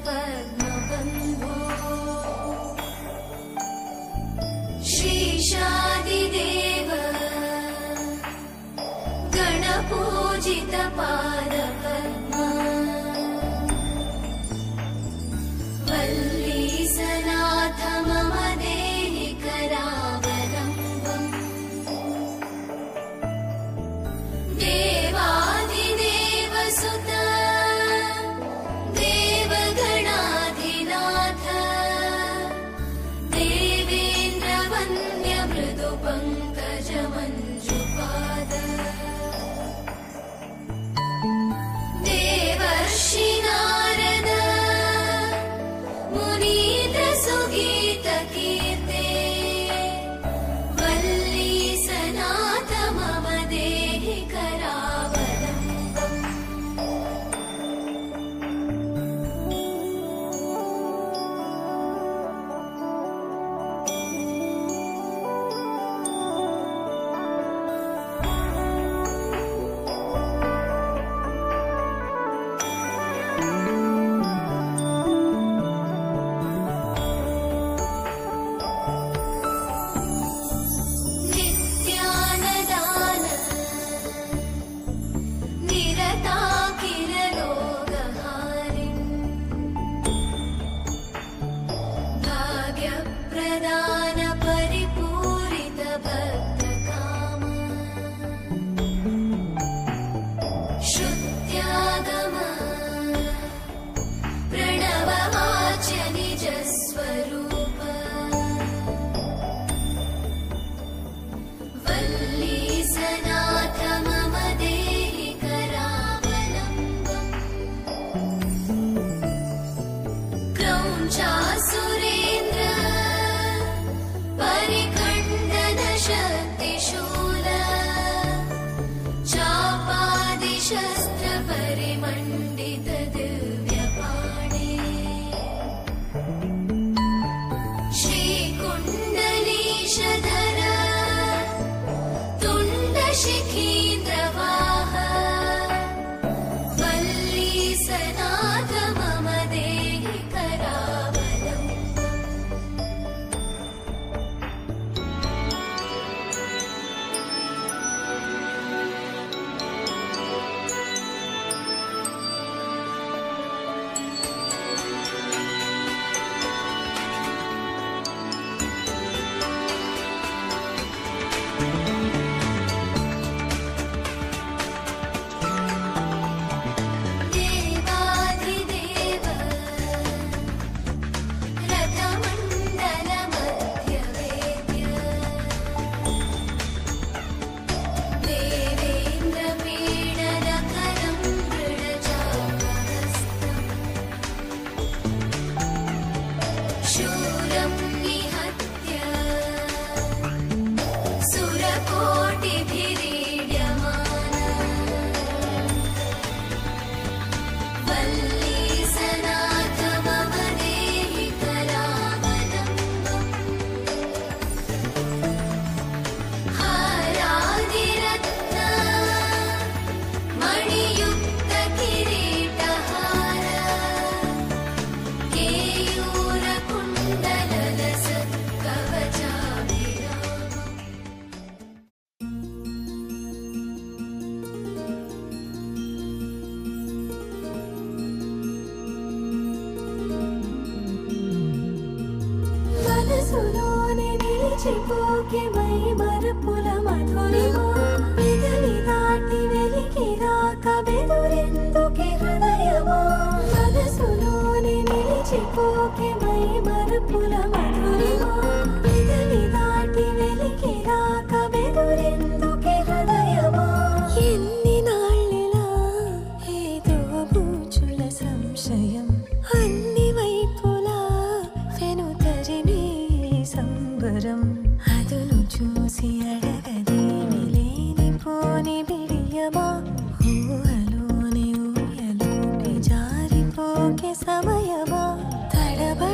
पद्मबन्धो श्रीशादिदेव गणपूजित पादपद्मा वल्लीसनाथ मम देहि करावलम्बम् देवादिदेव सुत देवगणाधिनाथ देवेन्द्रवन्द्य मृदु पङ्कजमञ्जुपाद देवर्षि नारद मुनीन्द्र सुगीत कीर्ते वल्लीसनाथ मम देहि करावलम्बम् नित्यानदान निरताकिललोकहारिन् भाग्यप्रदान परिपूरित भक्तकाम श्रुत्यागम प्रणववाच्य निजस्वरूप वल्लीसनाथ मम देहि करावलम्बम् क्रौञ्चासुरेन्द्र परिखण्डन शक्तिशूल चापादिशस्त्र परिमण्डित दिव्यपाणे श्रीकुण्डलीशधर तुण्डशिखीन्द्रवाह वल्लीसनाथ मम देहि करावलम्बम् देवाधिदेव रथमण्डलमध्यवेद्य देवेन्द्रपीडनकरं मृडचापहस्तम् शूरं निहत्य सुरकोटिभिरीड्यमान वल्लीसनाथ मम देहि करावलम्बम् हारादिरत्न मणियुक्त किरीटहार केयूरकुण्डललसत् कवचाभिरामम् మనసులోనే నిలిచిపోకే మై మరపుల మధురిమా పెదవి దాటి వెలికి రాక బెదురెందుకే హృదయమా మనసులోనే నిలిచిపోకే మై మరపుల మధురిమా పెదవి దాటి వెలికి రాక బెదురెందుకే హృదయమా ఎన్ని నాళ్ళిలా ఏదో బూచుల సంశయం అన్ని వైపులా వెనుతరిమే సంబరం అదును చూసి అడగదేమి లేనిపోని బిడియమా ఊహలోని ఊయలోకి జారిపోకే సమయమా తడబడి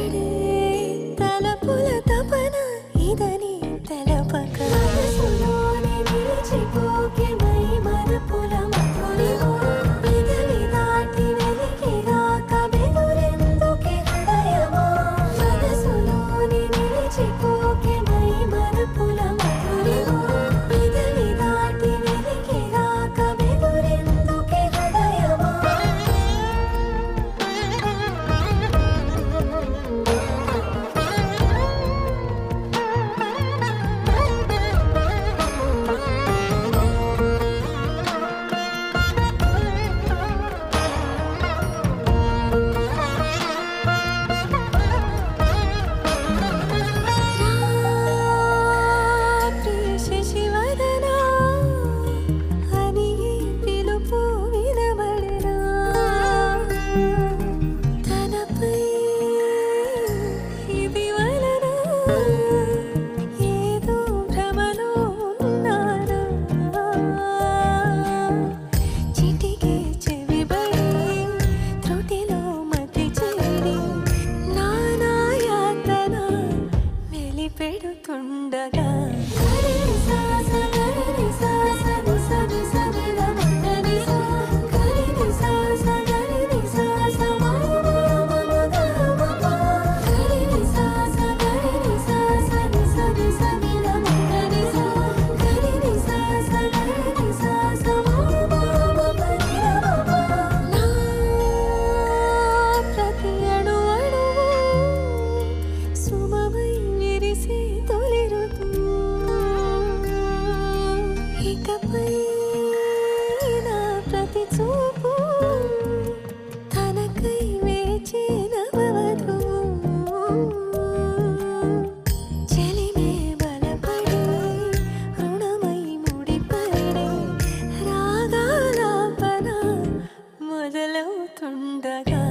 అవుతుండగా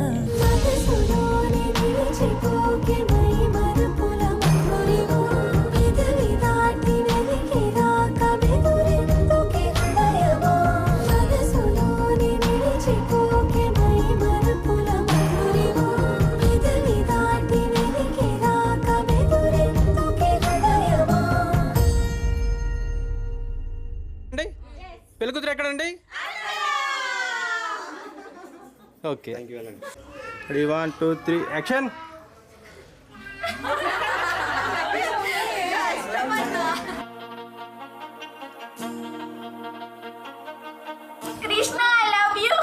మనసులోని నిలిచిపోకే మై మరపుల మధురిమా పెదవి దాటి వెలికి రాక బెదురెందుకే హృదయమా మనసులోని నిలిచిపోకే మై మరపుల మధురిమా పెదవి దాటి వెలికి రాక బెదురెందుకే హృదయమా. పెళ్ళికూతురు ఎక్కడండి? Okay, 3 1 2 3 action. Krishna I love you.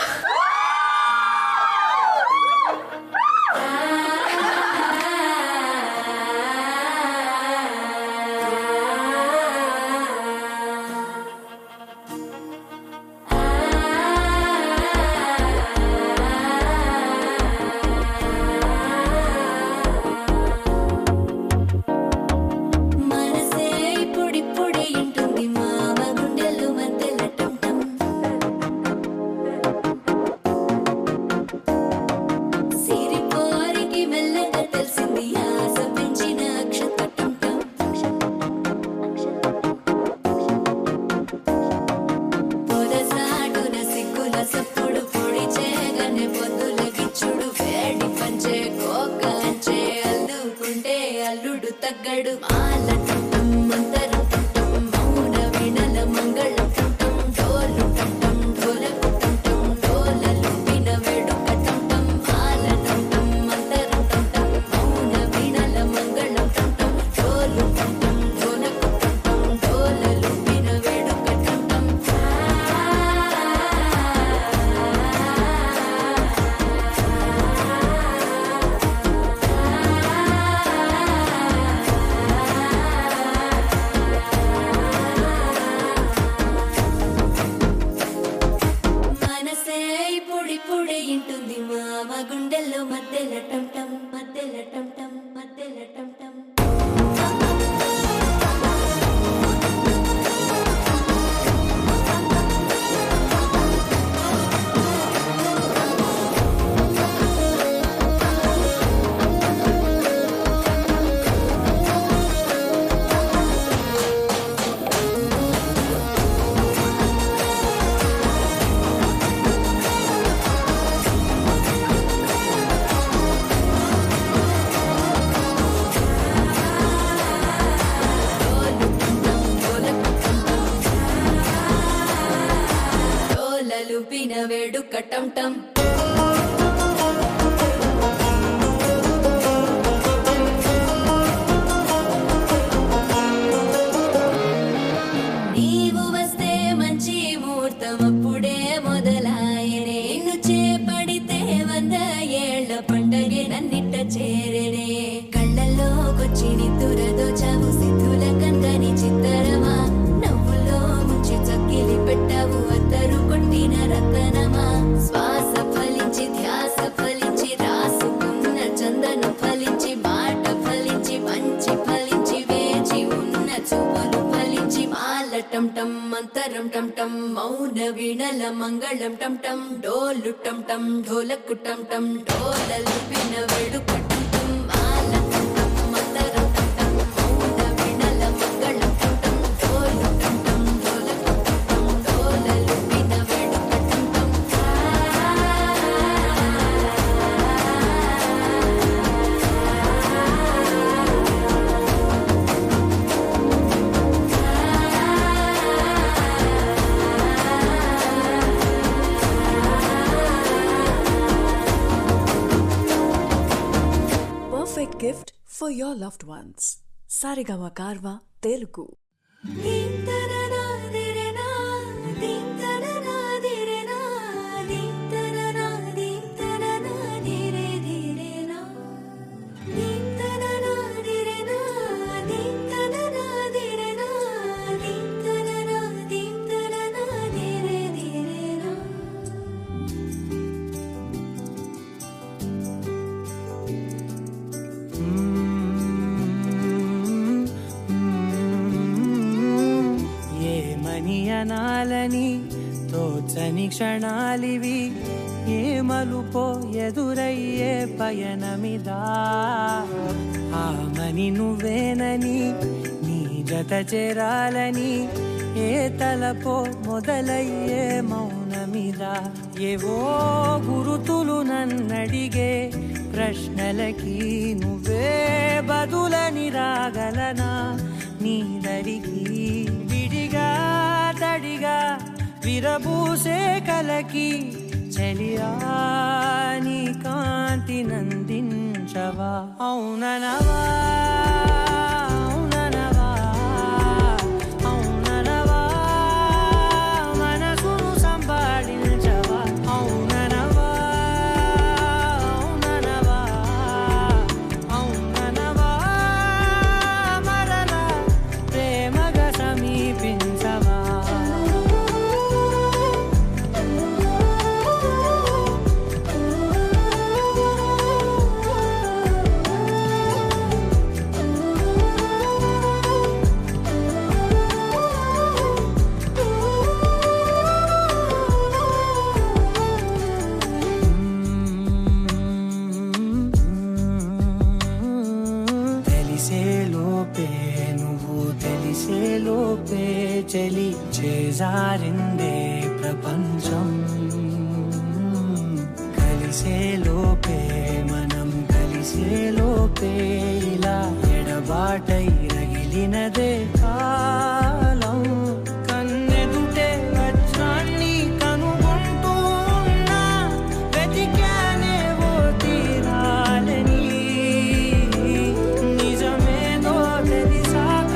మనసే ఇప్పుడిప్పుడే ఇంటుంది మామ గుండెల్లో మధ్యల టంటం సిరిపోరికి మెల్లగా తెలిసింది ఆశ పెంచిన అక్షత టంటం పొదసాటున సిగ్గుల సప్పుడు పొడి చేయగానే పొద్దుల గిచ్చుడు వేడి పంచే కోకలంచే అల్లుకుంటే అల్లుడు తగ్గడు మాల టంటం మంతరం టంటం మౌన వీణల మంగళం టంటం డోలు టంటం డోలకు టంటం డోలలు విన వేడుక టంటం మాల టంటం మంతరం టంటం మౌన వీణల మంగళం టంటం డోలు టంటం డోలకు టంటం డోలలు విన వేడుక టంటం. మనసే ఇప్పుడిప్పుడే ఇంటుంది మామ గుండెల్లో మధ్యల టంటం మధ్యల టంటం మధ్యల టంటం. డోలలు విన వేడుక టంటం. నీవు వస్తే మంచి ముహూర్తం అప్పుడే మొదలాయనే నిన్ను చేపడితే 100 ఏళ్ల పండగే నన్నిట్ట చేరేనే కళ్ళల్లోకొచ్చి నిద్దురదోచావు సిద్ధుల కందని చిత్తరమా నవ్వులో ముంచి చక్కిలి పెట్టావు అత్తరు కొట్టిన రతనమా శ్వాస ఫలించి ధ్యాస ఫలించి రాసుకున్న చందనం ఫలించి మాట ఫలించి మంచి ఫలించి వేచి ఉన్న చూపులు ఫలించి మాల టంటం మంతరం టంటం మౌన వీణల మంగళం టంటం డోలు టంటం ఢోలకు టంటం డోలలు విన వేడుక టంటం మాల టంటం మంతరం టంటం మౌన వీణల మంగళం టంటం డోలు టంటం ఢోలకు టంటం డోలలు విన వేడుక టంటం. Perfect gift for your loved ones. Sarigama Karva Telugu. దీం తననా దిరేనా దీం తననా దిరేనా దీం తననా దిరే దిరేనా దీం తననా దిరేనా దీం తననా దిరేనా దీం తననా దిరే దిరేనా. ఏమని అనాలని తోచని క్షణాలివి ఏ మలుపో ఎదురయ్యే పయనమిదా ఆమని నువ్వేనని నీ జత చేరాలని ఏ తలపో మొదలయ్యే మౌనమిదా ఏవో గురుతులు నన్నడిగే ప్రశ్నలకి నువ్వే బదులని రాగలనా నీ దరికి విడిగా తడిగా విరబూసే కలకి చలియా నీ కాంతి నందించవా అవుననవా అవుననవా అవుననవా మనసును సంపాదించవా అవుననవా అవుననవా అవుననవా మరలా ప్రేమగా సమీపించవా చలి చేజారిందే ప్రపంచం కలిసే లోపే మనం కలిసే లోపే ఇలా ఎడబాటై రగిలినదే కాలం కన్నెదుటే వజ్రాన్ని కనుగొంటూ ఉన్నా వెతికానే ఓ తీరాలని నిజమేదో తెలిసాక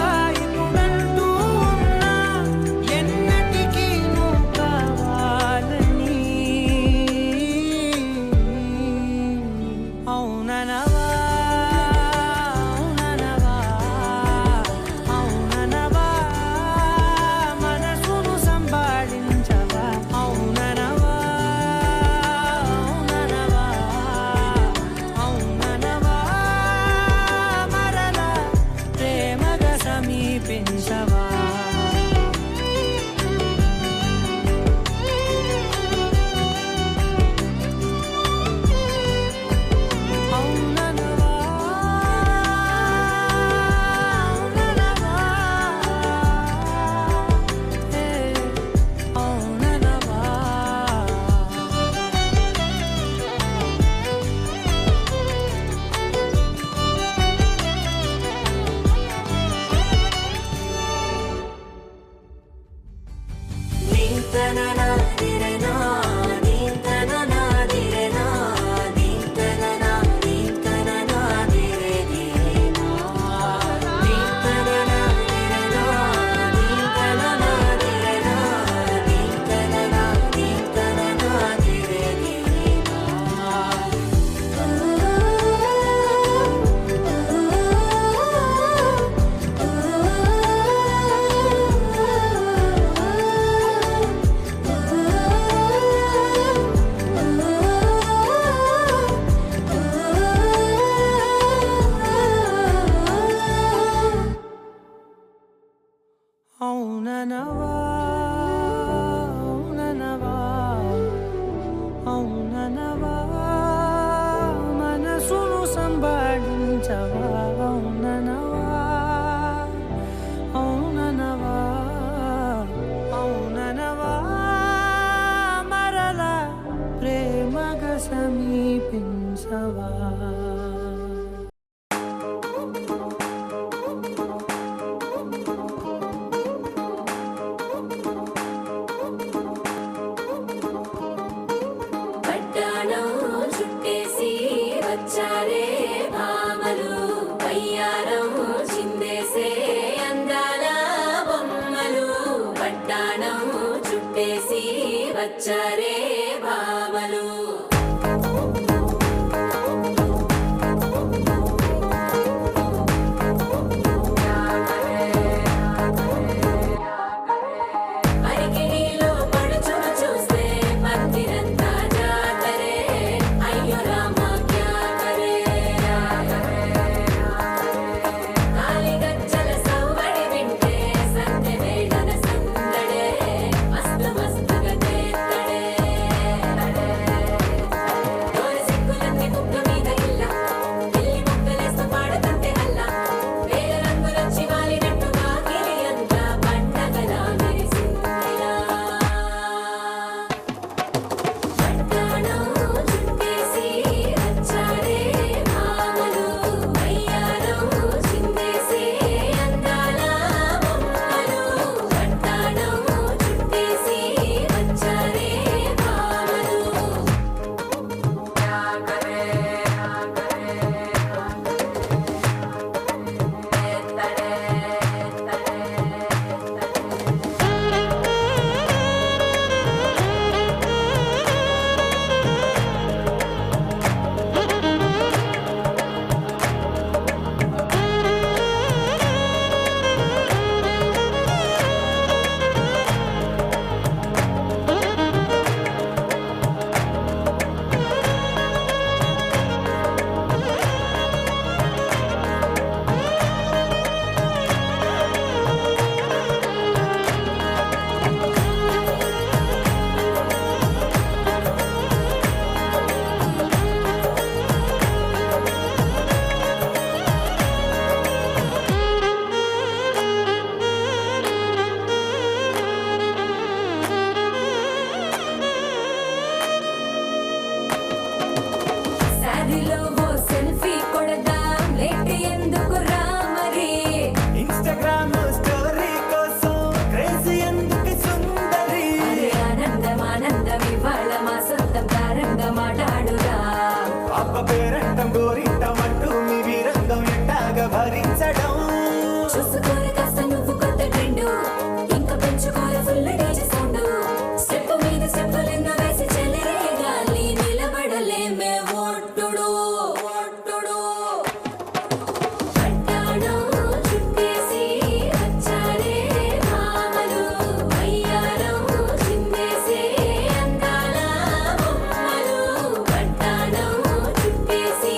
వచ్చారే భామలు దారిలో ఓ సెల్ఫీ కొడదాం లేట్ ఎందుకు రా మరి ఇన్స్టాగ్రామ్ స్టోరీ కోసం క్రేజీ ఎందుకు సుందరి అరే ఆనందం ఆనందం ఇవాళ మా సొంతం తారంగా మాట్లాడురా అబ్బ పేరంటం గోరింటం అంటూ మీ వీరంగం ఎట్టాగా భరించడం చూసుకోరు కాస్త నువ్వు కొత్త ట్రెండ్ ఇంకా పెంచుకోరు ఫుల్ డీజే సౌండ్ స్టెప్ మీద స్టెప్పులెన్నో వేసి చెల్లరే గాలి నిలబడలేమే ఒట్టుడు పట్టాడు చుట్టేసి వచ్చారే భామలు అయ్యారం చిందేసి అందాల బొమ్మలు పట్టాడు చుట్టేసి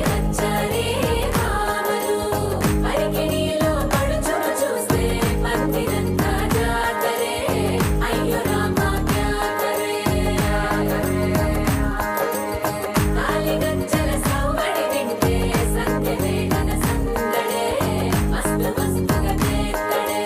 వచ్చారే భామలు పరికిణీలో పడుచును చూస్తే పందిరంతా జాతరే అయ్యో రామా క్యా కరే కాలి గజ్జల సౌవడి వింటే సంధ్యవే గన సందడే మస్తు మస్తుగా చేస్తడే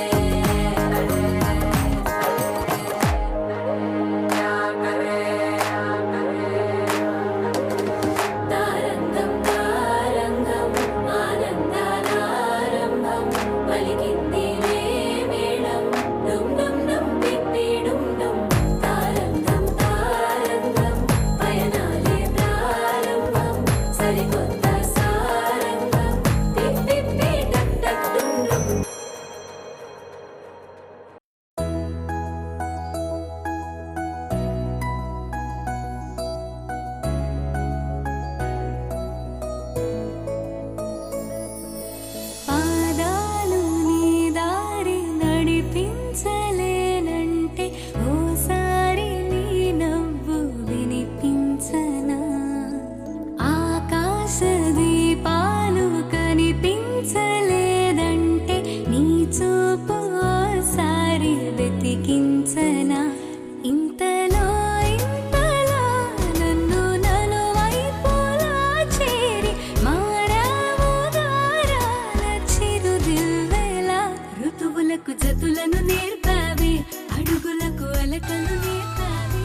తారంగం తారంగం ఆనందానారంభం పలికింది రే మేళం డుమ్ డుమ్ డుమ్ పిప్పి డుమ్ డుమ్ తారంగం తారంగం పయనాలే ప్రారంభం సరికొత్త సారంగం పిప్పి టక్ టక్ డుమ్ డుమ్ పాదాలు నీ దారి నడిపించలేనంటే ఓసారి నీ నవ్వు వినిపించనా ఆకాశ దీపాలు కనిపించలేదంటే నీ చూపు ఓసారి వెతికించనా ఇంతలో నన్ను నలువైపులా చేరి మారావు గారాల చిరుదివ్వెలా ఋతువులకు జతులను నేర్పావే అడుగులకు అలకలు నేర్పావే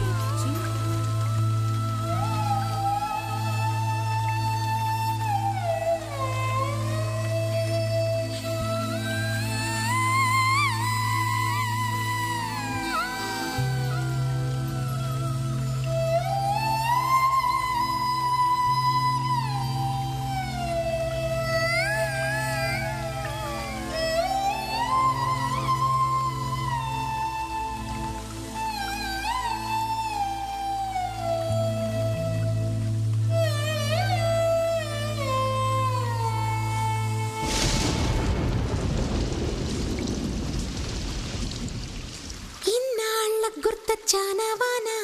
ఇన్నాళ్ళ గుర్తొచ్చానవానా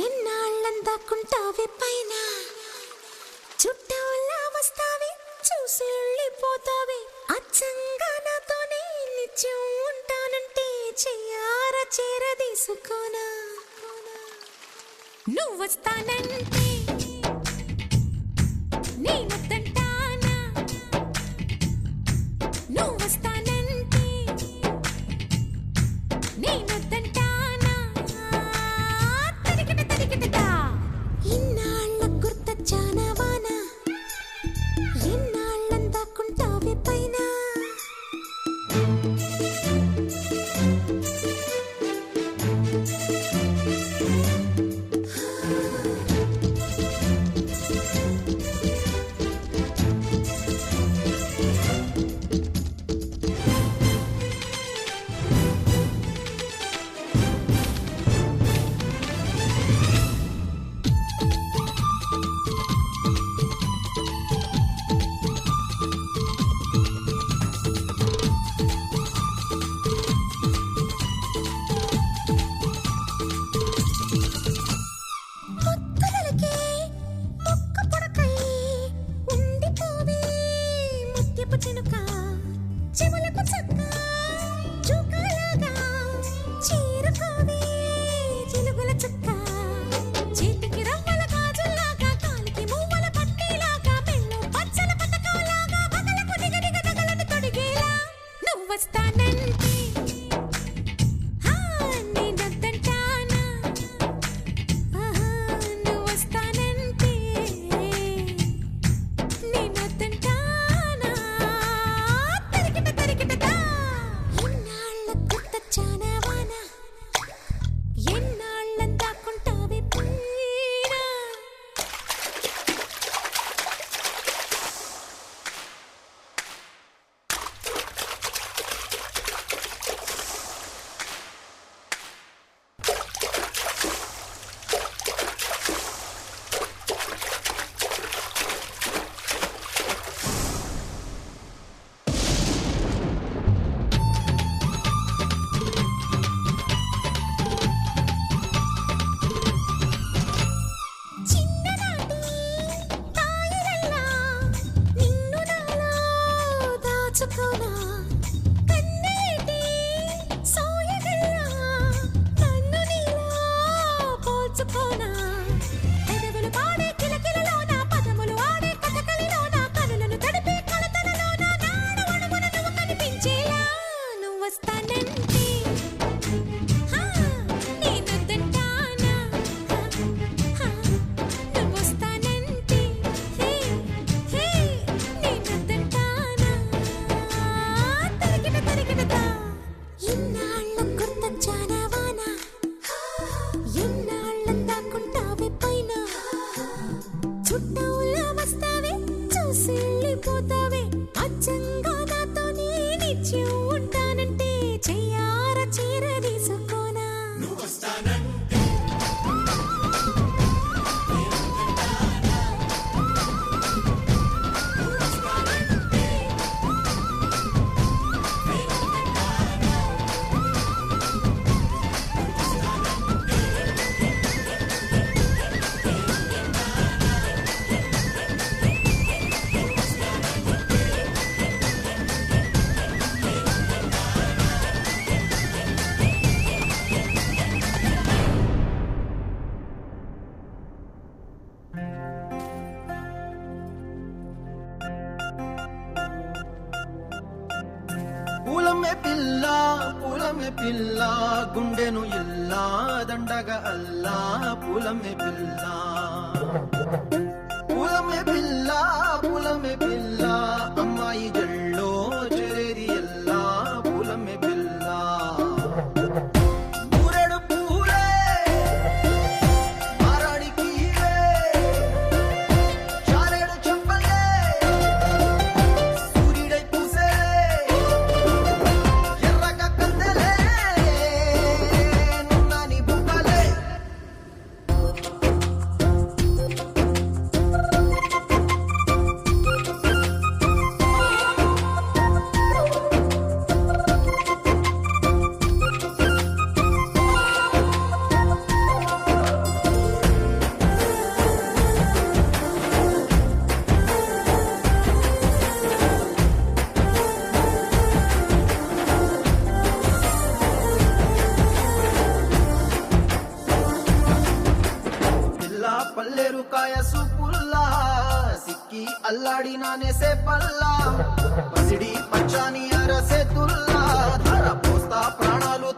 ఎన్నాళ్ళందాకుంటావే పైన చుట్టూలా వస్తావే చూసి వెళ్ళిపోతావే అచ్చంగా నాతోనే నిత్యం ఉంటానంటే చెయ్యారా చేరదీసుకోనా నువ్వు వస్తానంటే నేను తంటానా నువ్వు వస్తానంటే నేను తంటానా తరికిట ఇన్నాళ్ళ గుర్తొచ్చానవానా ఎన్నాళ్ళందాకుంటావే పైన చుట్టవులా వస్తావే చూసి వెళ్ళిపోతావే అచ్చంగా నాతో నీ నిత్యం ఉంటానంటే చెయ్యార చీర తీసుకోనా పూలమ్మె పిల్ల గుండెను ఇల్లా దండగ అల్లా పూలమ్మె పిల్ల పూలమ్మె పిల్ల అమ్మాయి జల్లో చెరేది ఎల్లా పూలమ్మె పిల్ల ఊరెడు పూలే మారాడికి చారేడు చెప్పలే సూర్యుడై పూసే ఎర్రగ కందెలే నున్నాని బుక్కలే పల్లెరుకాయ సూపుల్లా సిక్కి అల్లాడి నానేసే పల్లా పసిడి పచ్చాని అరసే తుల్లా ధర పోస్తా ప్రాణాలు